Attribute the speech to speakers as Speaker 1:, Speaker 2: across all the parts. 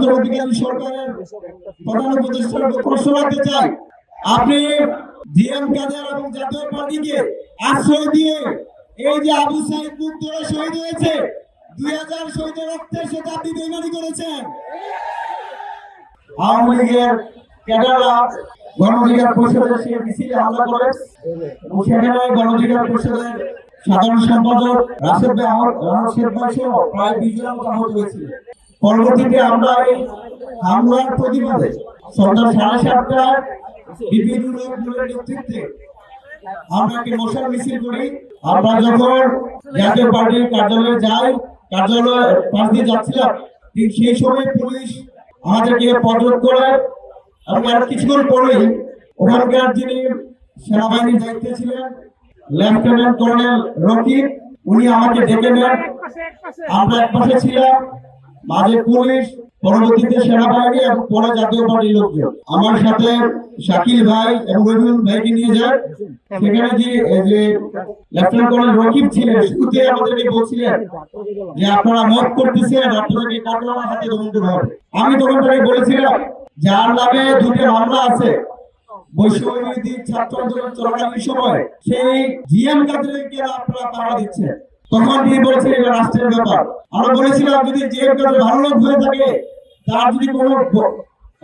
Speaker 1: অন্তর্বর্তীকালীন সরকারের প্রধান উপদেষ্টার প্রশ্ন রাখতে চাই, আপনি জিএম কাদের এবং জাতীয় পার্টিকে আশ্রয় দিয়ে এই যে আবু সাইদ মুগ্ধরা শহীদ হয়েছে, 2000 শহীদের রক্তের সাথে আপনি বেইমানি করেছেন। আওয়ামী লীগের ক্যাডাররা গণঅধিকার পরিষদের সেই মিছিলে হামলা করে এবং সেখানে গণঅধিকার পরিষদের সাধারণ সম্পাদক রাশেদ ভাই সহ প্রায় 20 জনের মতো আহত হয়েছিল। পরবর্তীতে আমরা এই হামলার প্রতিবাদে সন্ধ্যা 7:30টায় বিপিনুর নেতৃত্বে আমরা একটি মশাল মিছিল করি। আমরা যখন জাতীয় পার্টির কার্যালয়ে যাই, কার্যালয়ে পাশ দিয়ে যাচ্ছিলাম, ঠিক সেই সময় পুলিশ আমাদেরকে পদরোধ করে এবং আর কিছুক্ষণ পরেই ওখানকার যিনি সেনাবাহিনীর দায়িত্বে ছিলেন লেফটেন্যান্ট কর্নেল রকিব, উনি আমাকে ডেকে নেন। আমরা একপাশে ছিলাম, মাঝে পুলিশ, পরবর্তীতে সেনাবাহিনী এবং পরে জাতীয় পার্টির লোকজন আমার সাথে শাকিল ভাই এবং রবিউল ভাইকে নিয়ে যায়। সেখানে যে লেফটেন্যান্ট কর্নেল রকিব ছিলেন, শুরুতে আমাদেরকে বলছিলেন যে আপনারা মত করতেছেন, আপনাদেরকে কাটলার হাতে দমন করা হবে। আমি তখন তাকে বলেছিলাম যার নামে 2টা মামলা আছে বৈষম্যবিরোধী ছাত্র আন্দোলন চলাকালীন সময়, সেই জিএম কাদেরকে আপনারা তাড়া দিচ্ছেন। তখন তিনি বলেছিলেন এটা রাষ্ট্রের ব্যাপার। আমরা বলেছিলাম যদি জিএম কাদের ভালো লোক হয়ে থাকে, তার যদি কোনো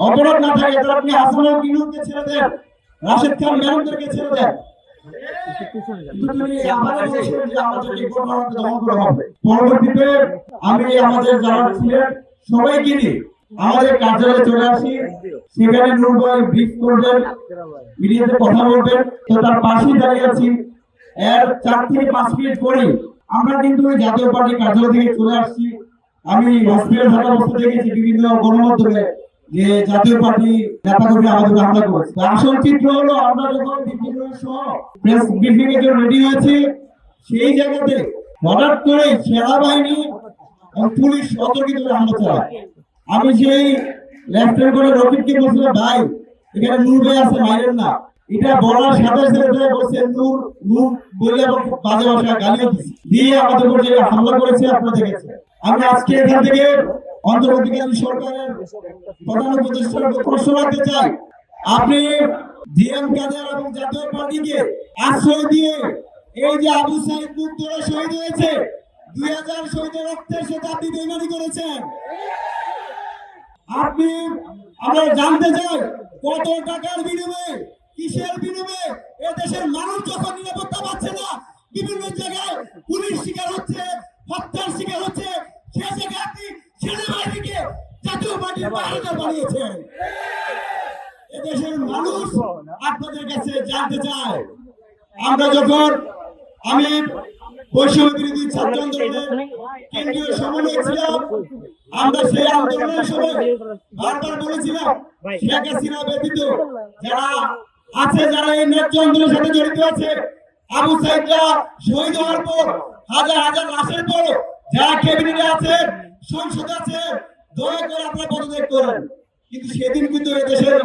Speaker 1: অপরাধ না থাকে, তাহলে আপনি হাসানুল কিনুকে ছেড়ে দেন, রাশেদ খান ম্যাডামদেরকে ছেড়ে দেন। পরবর্তীতে আমি আমাদের যারা ছিলেন সবাইকে নিয়ে আমাদের কার্যালয়ে চলে আসি। সেখানে নূর ভাই ব্রিফ করবেন, মিডিয়াতে কথা বলবেন, তো তার পাশেই দাঁড়িয়ে আছি। এর 4 থেকে 5 মিনিট পরে আমরা কিন্তু ওই জাতীয় পার্টির কার্যালয় থেকে চলে আসছি। আমি হসপিটাল ঢাকা অবস্থা দেখেছি বিভিন্ন গণমাধ্যমে যে জাতীয় পার্টি নেতাকর্মী আমাদের হামলা করেছে। আসল চিত্র হলো আমরা যখন বিভিন্ন প্রেস ব্রিফিং এর জন্য রেডি হয়েছি, সেই জায়গাতে হঠাৎ করে সেনাবাহিনী এবং পুলিশ অতর্কিত হামলা চালায়। আমি সেই লেফটেন্যান্ট কর্নেল রকিবকে বলছিলাম ভাই এখানে নূর ভাই আছে, মাইরেন না। এটা বলার সাথে সাথে বলছে নূর নূর বলে বাজে ভাষায় গালিও দিয়ে আমাদের উপর যে হামলা করেছে আপনারা দেখেছেন। আমি আজকে এখান থেকে অন্তর্বর্তীকালীন সরকারের প্রধান উপদেষ্টার প্রশ্ন রাখতে চাই, আপনি জিএম কাদের এবং জাতীয় পার্টিকে আশ্রয় দিয়ে এই যে আবু সাইদ মুগ্ধরা শহীদ হয়েছে, 2000 শহীদের রক্তের সাথে আপনি বেইমানি করেছেন। আপনি আমরা জানতে চাই কত টাকার বিনিময়ে, কিসের বিনিময়ে এ দেশের মানুষ যখন নিরাপত্তা পাচ্ছে না, বিভিন্ন জায়গায় পুলিশ শিকার হচ্ছে, হত্যার শিকার হচ্ছে, সে জায়গায় আপনি সেনাবাহিনীকে জাতীয় পার্টির বাহিনী বানিয়েছেন। এ দেশের মানুষ আপনাদের কাছে জানতে চায়। আমরা যখন আমি বৈষম্য বিরোধী ছাত্র আন্দোলনের কেন্দ্রীয় সমন্বয় ছিলাম, আমরা সেই আন্দোলনের সময় বারবার বলেছিলাম শেখ হাসিনা ব্যতীত যারা আছে, যারা এই ন্যায্য আন্দোলনের সাথে জড়িত আছে, আবু সাইদরা শহীদ হওয়ার পর হাজার হাজার লাশের পর যারা ক্যাবিনেটে আছে, সংসদে আছে, দয়া করে আপনারা পদত্যাগ করেন। কিন্তু সেদিন কিন্তু এদেশের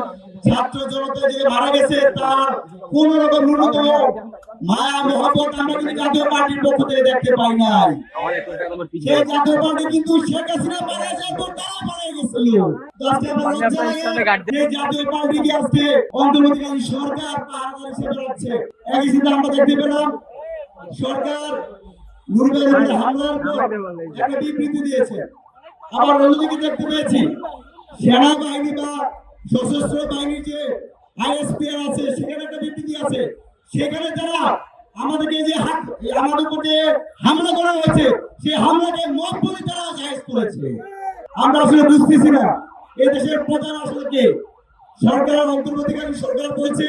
Speaker 1: ছাত্র জনতা যে মারা গেছে, তার কোন রকম ন্যূনতম মায়া মহব্বত আমরা কিন্তু জাতীয় পার্টির পক্ষ থেকে দেখতে পাই নাই। সেই জাতীয় পার্টি কিন্তু শেখ হাসিনা মারা যাওয়ার পর তারা মারা গেছিল। সেই জাতীয় পার্টিকে আজকে অন্তর্বর্তীকালীন সরকার পাহাড় হিসেবে রাখছে। একই চিন্তা আমরা দেখতে পেলাম, সরকার নুরুলের হামলার পর একটা বিবৃতি দিয়েছে। আবার অন্যদিকে দেখতে পেয়েছি সেনাবাহিনী বা সশস্ত্র বাহিনীর যে আইএসপিআর আছে, সেখানে একটা বিবৃতি আছে। সেখানে যারা আমাদেরকে যে আমাদের উপর যে হামলা করা হয়েছে, সেই হামলাকে মত বলে তারা জায়েজ করেছে। আমরা আসলে বুঝতেছি না এই দেশের প্রধান আসলে কে। সরকার অন্তর্বর্তীকালীন সরকার বলছে,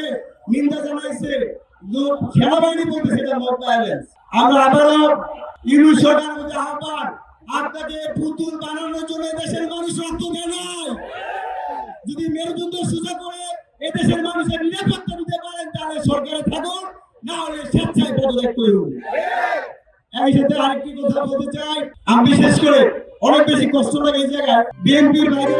Speaker 1: নিন্দা জানাইছে, সেনাবাহিনী বলতেছে এটা মব ভায়োলেন্স। আমরা আবারও ইউনিট সরকারের মধ্যে আহ্বান, আপনাকে পুতুল বানানোর জন্য দেশের মানুষ রক্ত দেয় নাই। যদি মেরুদণ্ড সোজা করে এদেশের মানুষের নিরাপত্তা দিতে পারেন, তাহলে সরকারে থাকুন, না হলে স্বেচ্ছায় পদত্যাগ করুন। এই সাথে আরেকটি কথা বলতে চাই, আমি বিশেষ করে অনেক বেশি কষ্ট লাগে এই জায়গায় বিএনপির বাইরে